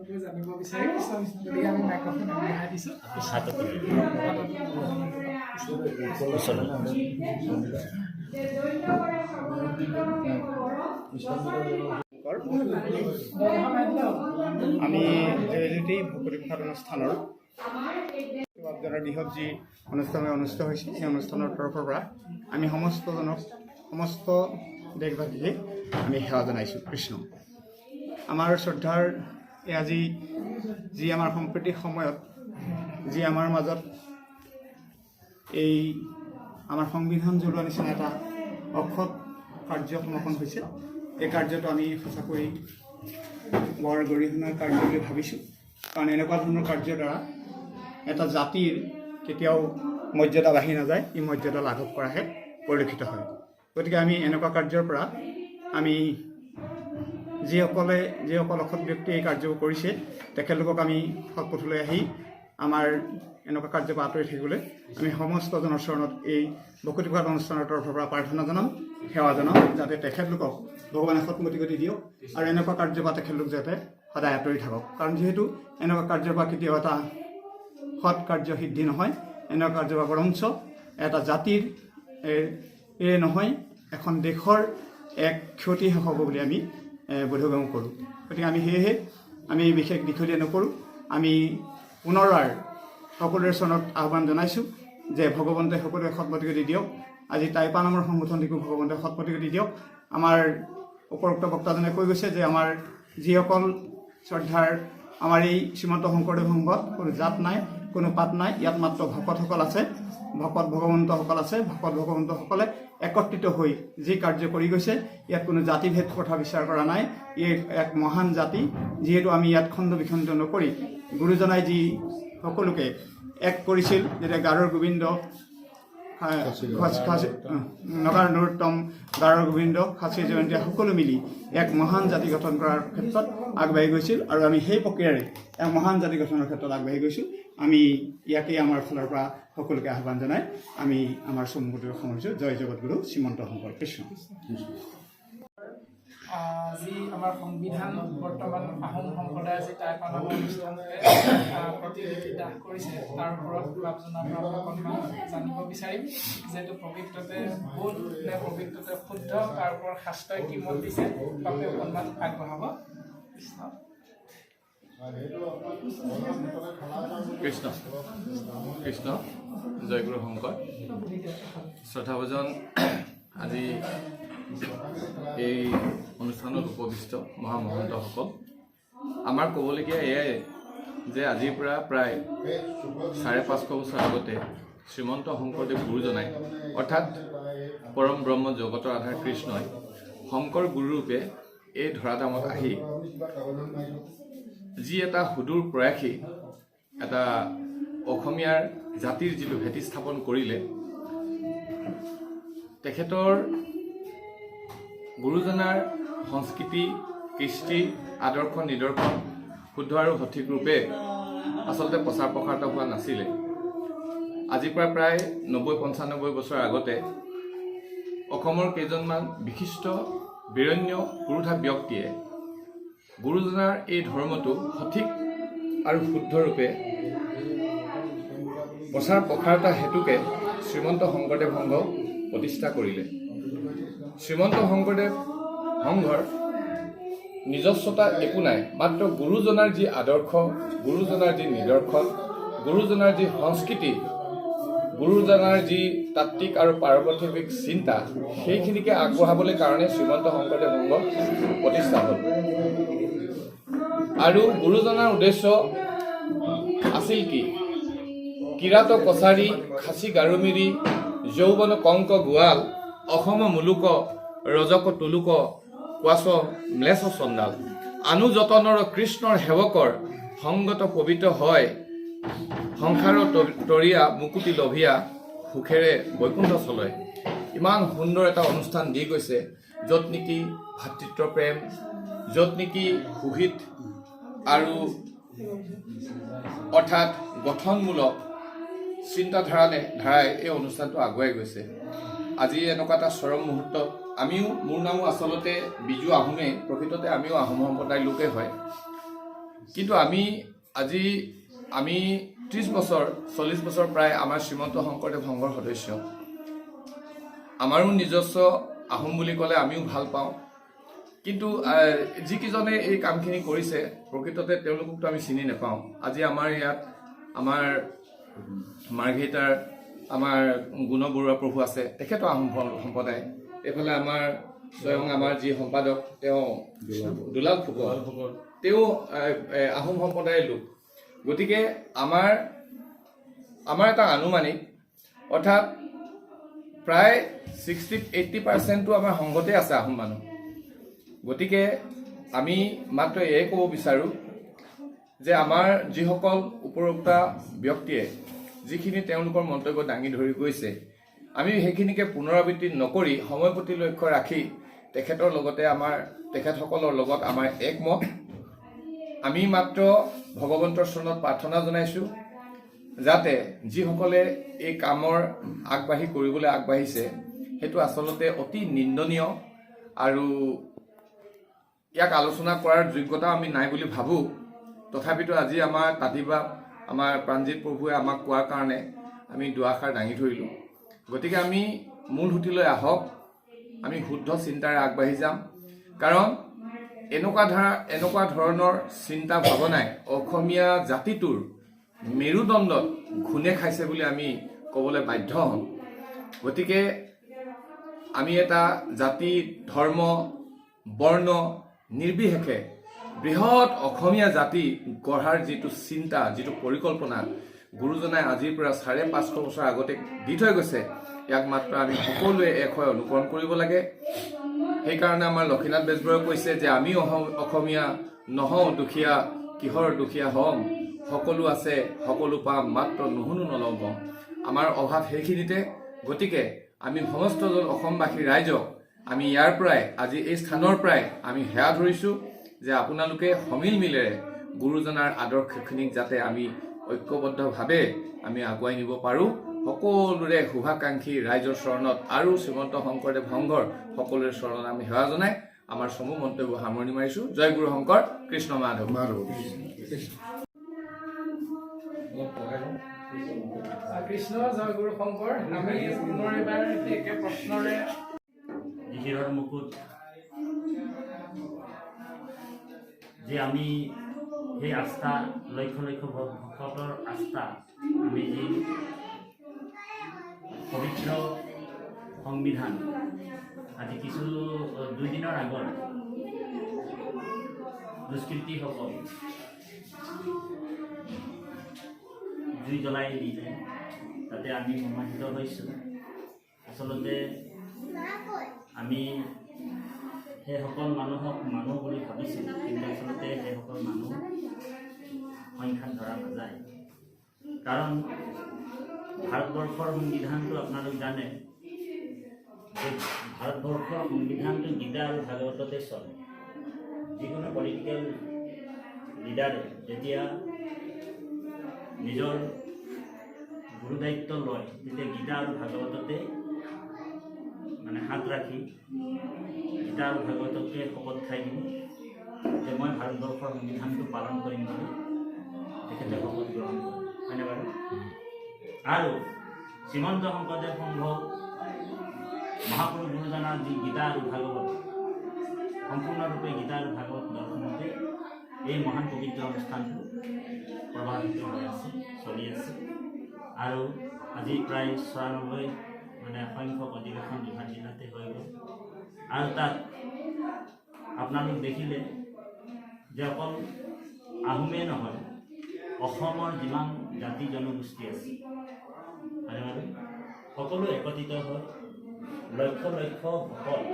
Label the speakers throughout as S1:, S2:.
S1: সকলোৱে জানিব বিচাৰে গতিকে আমি মাইক্ৰফোন আগবঢ়াই দিছোঁ।
S2: আমি জয়জ্যোতি ভকতি প্ৰসাদ অনুষ্ঠানৰ দিশত যি অনুষ্ঠান অনুষ্ঠিত হৈছে সেই অনুষ্ঠানৰ তৰফৰ পৰা আমি সমস্তজনক সমস্ত দেশবাসীকে আমি সেৱা জনাইছোঁ। কৃষ্ণ আমাৰ শ্ৰদ্ধাৰ আজি যি আমাৰ সাম্প্ৰতিক সময়ত যি আমাৰ মাজত এই আমাৰ সংবিধান জ্বলোৱা নিচিনা এটা অসৎ কাৰ্য সমাপন হৈছে। এই কাৰ্যটো আমি সঁচাকৈ বৰ গৰিহণাৰ কাৰ্য বুলি ভাবিছোঁ, কাৰণ এনেকুৱা ধৰণৰ কাৰ্যৰ দ্বাৰা এটা জাতিৰ কেতিয়াও মৰ্যাদা বাঢ়ি নাযায়, ই মৰ্যাদা লাঘৱ কৰাহে পৰিলক্ষিত হয়। গতিকে আমি এনেকুৱা কাৰ্যৰ পৰা আমি যিসকল অসৎ ব্যক্তিয়ে এই কাৰ্যবোৰ কৰিছে তেখেতলোকক আমি সৎ পথলৈ আহি আমাৰ এনেকুৱা কাৰ্যৰ পৰা আঁতৰি থাকিবলৈ আমি সমস্তজনৰ চৰণত এই ভকতি প্ৰসাদ অনুষ্ঠানৰ তৰফৰ পৰা প্ৰাৰ্থনা জনাম, সেৱা জনাম, যাতে তেখেতলোকক ভগৱানে সৎমতি গতি দিয়ক আৰু এনেকুৱা কাৰ্যৰ পৰা তেখেতলোক যাতে সদায় আঁতৰি থাকক। কাৰণ যিহেতু এনেকুৱা কাৰ্যৰ পৰা কেতিয়াও এটা সৎ কাৰ্য সিদ্ধি নহয়, এনেকুৱা কাৰ্যৰ পৰা বৰঞ্চ এটা জাতিৰ নহয় এখন দেশৰ এক ক্ষতিহে হ'ব বুলি আমি বোধগম্য কৰোঁ। গতিকে আমি সেয়েহে আমি বিশেষ দীঘলীয়া নকৰোঁ, আমি পুনৰবাৰ সকলোৰে চৰণত আহ্বান জনাইছোঁ যে ভগৱন্তই সকলোৱে সৎমতি গতি দিয়ক। আজি টাইপা নামৰ সংগঠনটিকো ভগৱন্তই সৎমতি গতি দিয়ক। আমাৰ উপৰোক্ত বক্তাজনে কৈ গৈছে যে আমাৰ যিসকল শ্ৰদ্ধাৰ আমাৰ এই শ্ৰীমন্ত শংকৰদেৱ সংঘত কোনো জাত নাই, কোনো পাত নাই, ইয়াত মাত্ৰ ভকতসকল আছে, ভকত ভগৱন্তসকল আছে। ভকত ভগৱন্তসকলে একত্ৰিত হৈ যি কাৰ্য কৰি গৈছে, ইয়াত কোনো জাতিভেদ কথা বিচাৰ কৰা নাই। ই এক মহান জাতি, যিহেতু আমি ইয়াত খণ্ড বিখণ্ড নকৰি গুৰুজনাই যি সকলোকে এক কৰিছিল, যেতিয়া গাৰোৰ গোবিন্দ, নগাৰ নৰোত্তম, গাৰোৰ গোবিন্দ, খাচী জয়ন্তীয়া সকলো মিলি এক মহান জাতি গঠন কৰাৰ ক্ষেত্ৰত আগবাঢ়ি গৈছিল আৰু আমি সেই প্ৰক্ৰিয়াৰে এক মহান জাতি গঠনৰ ক্ষেত্ৰত আগবাঢ়ি গৈছোঁ। আমি ইয়াকেই আমাৰ ফালৰ পৰা সকলোকে আহ্বান জনাই আমি আমাৰ চমুকৈ সামৰিছোঁ। জয় জগতগুৰু শ্ৰীমন্ত শংকৰ কৃষ্ণ।
S1: যি আমাৰ সংবিধান বৰ্তমান আহোম সম্প্ৰদায়ে যি টাইপা নামৰ অনুষ্ঠানটোৱে প্ৰতিলিপি দাহ কৰিছে, তাৰ ওপৰত আপোনাৰ পৰা অকণমান জানিব বিচাৰিম। যিহেতু প্ৰকৃততে ভুল নে প্ৰকৃততে শুদ্ধ, তাৰ ওপৰত শাস্ত্ৰই কি মত দিছে তাকে অকণমান আগবঢ়াব।
S3: কৃষ্ণ কৃষ্ণ জয় গুৰু শংকৰ। শ্ৰদ্ধাভাজন আজি এই অনুষ্ঠানত উপবিষ্ট মহামহন্তসকল, আমাৰ ক'বলগীয়া এয়াই যে আজিৰ পৰা প্ৰায় 550 বছৰ আগতে শ্ৰীমন্ত শংকৰদেৱ গুৰুজনাই অৰ্থাৎ পৰম ব্ৰহ্ম জগতৰ আধাৰ কৃষ্ণই শংকৰ গুৰুৰূপে এই ধৰাধামত আহি যি এটা সুদূৰ প্ৰয়াসী এটা অসমীয়াৰ জাতিৰ যিটো ভেটি স্থাপন কৰিলে, তেখেতৰ গুৰুজনাৰ সংস্কৃতি, কৃষ্টি, আদৰ্শ নিদৰ্শন শুদ্ধ আৰু সঠিক ৰূপে আচলতে প্ৰচাৰ প্ৰসাৰিত হোৱা নাছিলে। আজিৰ পৰা প্ৰায় 90-95 বছৰ আগতে অসমৰ কেইজনমান বিশিষ্ট বৰেণ্য পুৰুষা ব্যক্তিয়ে গুৰুজনাৰ এই ধৰ্মটো সঠিক আৰু শুদ্ধৰূপে প্ৰচাৰ প্ৰসাৰতা হেতুকে শ্ৰীমন্ত শংকৰদেৱ সংঘ প্ৰতিষ্ঠা কৰিলে। শ্ৰীমন্ত শংকৰদেৱ সংঘৰ নিজস্বতা একো নাই, মাত্ৰ গুৰুজনাৰ যি আদৰ্শ, গুৰুজনাৰ যি নিদৰ্শন, গুৰুজনাৰ যি সংস্কৃতি, গুৰুজনাৰ যি তাত্ত্বিক আৰু পাৰমাৰ্থিক চিন্তা, সেইখিনিকে আগবঢ়াবলৈ কাৰণে শ্ৰীমন্ত শংকৰদেৱ সংঘ প্ৰতিষ্ঠা হ'ল। আৰু গুৰুজনাৰ উদ্দেশ্য আছিল কি? কিৰাত কছাৰী, খাচী গাৰোমিৰি, যৌৱন কংক গোৱাল, অসম মুলুক, ৰজক তুলুক, কোৱাচ ম্লেছ চণ্ডাল, আনু যতনৰ কৃষ্ণৰ সেৱকৰ, সংগত পবিত্ৰ হয়, সংসাৰৰ তৰিয়া মুকুতি লভিয়া, সুখেৰে বৈকুণ্ঠ চলয়। ইমান সুন্দৰ এটা অনুষ্ঠান দি গৈছে, য'ত নেকি ভাতৃত্ব প্ৰেম, য'ত নেকি সুহিত আৰু অৰ্থাৎ গঠনমূলক চিন্তাধাৰাই এই অনুষ্ঠানটো আগুৱাই গৈছে। আজি এনেকুৱা এটা চৰম মুহূৰ্তত মোৰ নামো আচলতে বিজু আহোমে, প্ৰকৃততে আমিও আহোম সম্প্ৰদায়ৰ লোকে হয়। কিন্তু আমি 30 বছৰ 40 বছৰ প্ৰায় আমাৰ শ্ৰীমন্ত শংকৰদেৱ সংঘৰ সদস্য। আমাৰো নিজস্ব আহোম বুলি ক'লে আমিও ভাল পাওঁ, কিন্তু যিকেইজনে এই কামখিনি কৰিছে প্ৰকৃততে তেওঁলোককতো আমি চিনি নাপাওঁ। আজি আমাৰ ইয়াত আমাৰ মাৰ্ঘেৰিটাৰ আমাৰ গুণ বৰুৱা প্ৰভু আছে, তেখেতো আহোম সম্প্ৰদায়। এইফালে আমাৰ স্বয়ং আমাৰ যি সম্পাদক তেওঁ দুলাল ফুকন, তেওঁ আহোম সম্প্ৰদায়ৰ লোক। গতিকে আমাৰ এটা আনুমানিক অৰ্থাৎ প্ৰায় 60-80% আমাৰ সংঘতে আছে আহোম মানুহ। গতিকে আমি মাত্ৰ এয়ে ক'ব বিচাৰোঁ যে আমাৰ যিসকল উপৰোক্ত ব্যক্তিয়ে যিখিনি তেওঁলোকৰ মন্তব্য দাঙি ধৰি গৈছে, আমি সেইখিনিকে পুনৰাবৃত্তি নকৰি সময় প্ৰতি লক্ষ্য ৰাখি তেখেতসকলৰ লগত আমাৰ একমত। আমি মাত্ৰ ভগৱন্তৰ চৰণত প্ৰাৰ্থনা জনাইছোঁ যাতে যিসকলে এই কামৰ কৰিবলৈ আগবাঢ়িছে সেইটো আচলতে অতি নিন্দনীয়, আৰু ইয়াক আলোচনা কৰাৰ যোগ্যতা আমি নাই বুলি ভাবোঁ। তথাপিতো আজি আমাৰ তাঁতিবাপ আমাৰ প্ৰাণজিৎ প্ৰভুৱে আমাক কোৱাৰ কাৰণে আমি দুআষাৰ দাঙি ধৰিলোঁ। গতিকে আমি মূল সুঁতিলৈ আহক, আমি শুদ্ধ চিন্তাৰে আগবাঢ়ি যাম। কাৰণ এনেকুৱা ধৰণৰ চিন্তা ভাৱনাই অসমীয়া জাতিটোৰ মেৰুদণ্ডত ঘূনে খাইছে বুলি আমি ক'বলৈ বাধ্য হ'ম। গতিকে আমি এটা জাতি, ধৰ্ম, বৰ্ণ নিৰ্বিশেষে বৃহৎ অসমীয়া জাতি গঢ়াৰ যিটো চিন্তা, যিটো পৰিকল্পনা গুৰুজনাই আজিৰ পৰা 550 বছৰ আগতে দি থৈ গৈছে, ইয়াক মাত্ৰ আমি সকলোৱে এক হৈ অনুকৰণ কৰিব লাগে। সেইকাৰণে আমাৰ লক্ষীনাথ বেজবৰুৱাই কৈছে যে আমি অসমীয়া নহওঁ দুখীয়া, কিহৰ দুখীয়া হ'ম, সকলো আছে সকলো পাম, মাত্ৰ নুশুনো নল'ব। আমাৰ অভাৱ সেইখিনিতে। গতিকে আমি সমস্তজন অসমবাসী ৰাইজক আমি ইয়াৰ পৰাই, আজি এই স্থানৰ পৰাই আমি সেৱা ধৰিছোঁ যে আপোনালোকে সমিল মিলেৰে গুৰুজনাৰ আদৰ্শখিনিক যাতে আমি ঐক্যবদ্ধভাৱে আমি আগুৱাই নিব পাৰোঁ। সকলোৰে শুভাকাংক্ষী ৰাইজৰ চৰণত আৰু শ্ৰীমন্ত শংকৰদেৱ সংঘৰ সকলোৰে চৰণত আমি সেৱা জনাই আমাৰ সমূহ মন্তব্য সামৰণি মাৰিছোঁ। জয় গুৰু শংকৰ, কৃষ্ণ মাধৱ।
S1: কৃষ্ণ জয় গুৰু শংকৰ। আমি পুনৰ এবাৰ একে প্ৰশ্নৰে
S4: শিৰৰ মুকুট যে আমি সেই আস্থা, লক্ষ লক্ষ ভকতৰ আস্থা, আমি যি পবিত্ৰ সংবিধান আজি কিছু 2 দিনৰ আগত দুষ্কৃতীসকল জুই জ্বলাই দিলে, তাতে আমি মৰ্মাহত হৈছোঁ। আচলতে আমি সেইসকল মানুহক মানুহ বুলি ভাবিছিলোঁ, কিন্তু আচলতে সেইসকল মানুহ সংখ্যাত ধৰা নাযায়। কাৰণ ভাৰতবৰ্ষৰ সংবিধানটো আপোনালোক জানে যে ভাৰতবৰ্ষৰ সংবিধানটো গীতা আৰু ভাগৱততে চলে। যিকোনো পলিটিকেল লিডাৰে যেতিয়া নিজৰ গুৰু দায়িত্ব লয়, তেতিয়া গীতা আৰু ভাগৱততে হাত ৰাখি গীতা আৰু ভাগৱতকে শপত খাই দিম যে মই ভাৰতবৰ্ষৰ সংবিধানটো পালন কৰিম বুলি তেখেতে শপত গ্ৰহণ কৰে, হয়নে বাৰু? আৰু শ্ৰীমন্ত শংকৰদেৱ সংঘ মহাপুৰুষ গুৰুজনাৰ যি গীতা আৰু ভাগৱত, সম্পূৰ্ণৰূপে গীতা আৰু ভাগৱত দৰ্শনতে এই মহান পবিত্ৰ অনুষ্ঠানটো প্ৰভাৱিত হৈ আছে, চলি আছে। আৰু আজি প্ৰায় 94 সংখ্যক অধিৱেশন যোৰহাট জিলাতে হৈ গ'ল। আৰু তাত আপোনালোক দেখিলে যে অকল আহোমেই নহয়, অসমৰ যিমান জাতি জনগোষ্ঠী আছে সকলো একত্ৰিত হৈ লক্ষ লক্ষ ভকত,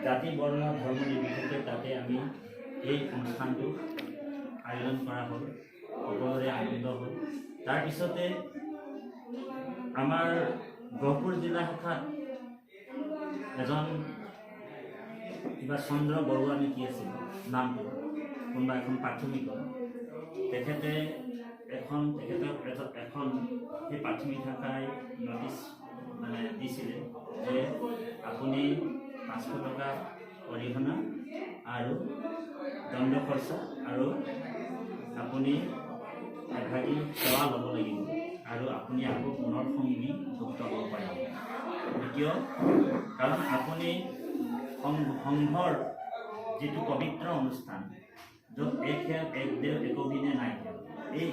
S4: জাতি বৰ্ণ ধৰ্ম নিৰ্বিশেষে তাতে আমি এই অনুষ্ঠানটো আয়োজন কৰা হ'ল, সকলোৰে আনন্দ হ'ল। তাৰপিছতে আমাৰ গহপুৰ জিলা শাখাত এজন কিবা চন্দ্ৰ বৰুৱা নেকি আছিল নামটো, কোনোবা এখন প্ৰাথমিকত তেখেতে এখন সেই প্ৰাথমিক শাখাই নটিচ দিছিলে যে আপুনি 500 টকা অৰিহণা আৰু দণ্ড খৰচা আৰু আপুনি এভাগী সেৱা ল'ব লাগিব আৰু আপুনি আকৌ পুনৰ সংঘভুক্ত হ'ব পাৰিব। কিয়? কাৰণ আপুনি সংঘৰ যিটো পবিত্ৰ অনুষ্ঠান য'ত এক দেৱ একবিনে নাই, এই